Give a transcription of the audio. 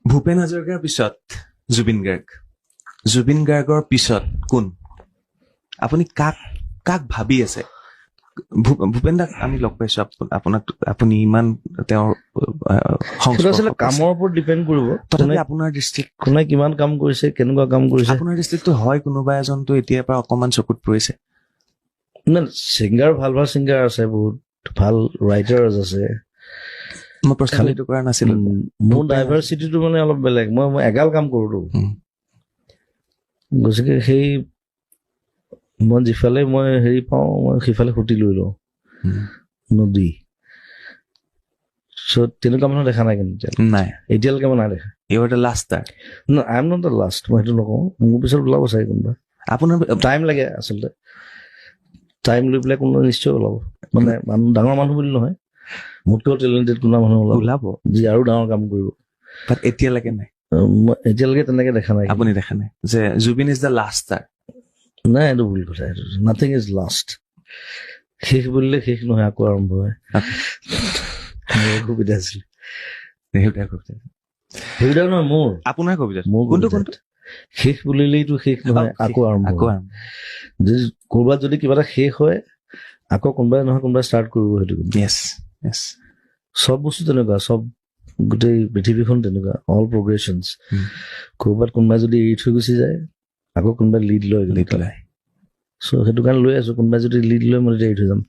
ভূপেন হাজৰিকাৰ পিছত জুবিন গাৰ্গৰ পিছত কোন আপুনি কাক ভাবি আছে ভূপেন দাক আমি লগ পাইছো আপোনাক আপুনি ইমান তেওঁৰ কামৰ ওপৰত ডিপেণ্ড কৰিব তথাপি আপোনাৰ দৃষ্টিত কোনে কিমান কাম কৰিছে কেনেকুৱা কাম কৰিছে আপোনাৰ দৃষ্টিতটো হয় কোনোবা এজনটো এতিয়াৰ পৰা অকমান চকুত পৰিছে ছিংগাৰ ভাল ছিংগাৰ আছে বহুত ভাল ৰাইটাৰ্ছ আছে মই প্ৰশ্ন এইটো কৰা নাছিলো মোৰ ডাইভাৰ্চিটিটো মানে অলপ বেলেগ মই এগাল কাম কৰোতো গতিকে সেই মই যিফালে মই হেৰি পাওঁ মই সিফালে সুতি লৈ লওঁ নদী চ' তেনেকুৱা মানুহ দেখা নাই কিন্তু নাই এতিয়ালৈকে মই নাই দেখা you are the lustre I am not the last মই সেইটো নকওঁ মোৰ পিছত ওলাব চাগে কোনোবা আপোনাৰ টাইম লাগে আচলতে টাইম লৈ পেলাই কোনোবা নিশ্চয় ওলাব মানে মানুহ ডাঙৰ মানুহ বুলি নহয় মোতকৈও টেলেণ্টেড কোনোবা মানুহ ওলাব যি আৰু ডাঙৰ কাম কৰিব বাট এতিয়ালৈকে নাই এতিয়ালৈকে তেনেকে দেখা নাই আপুনি দেখা নাই যে জুবিন ইজ দ্য লাষ্টাৰ নাই এইটো ভুল কথা এইটো নাথিং ইজ লাষ্ট শেষ বুলিলে শেষ নহয় আকৌ আৰম্ভ হয় সুবিধা আছিল সুবিধা নহয় মোৰ আপোনাৰ কবিতা মোৰ কোনটো শেষ বুলিলেইতো শেষ নহয় আকৌ আৰম্ভ যদি কৰবাত যদি কিবা এটা শেষ হয় আকৌ কোনোবাই নহয় কোনোবাই ষ্টাৰ্ট কৰিব সেইটো চব বস্তু তেনেকুৱা চব গোটেই পৃথিৱীখন তেনেকুৱা অল প্ৰগ্ৰেশ্যনছ কৰবাত কোনোবাই যদি এৰি থৈ গুচি যায় আকৌ কোনোবাই লিড লয় চ' সেইটো কাৰণে লৈ আছো কোনোবাই যদি লিড লয় মই তেতিয়া এৰি থৈ যাম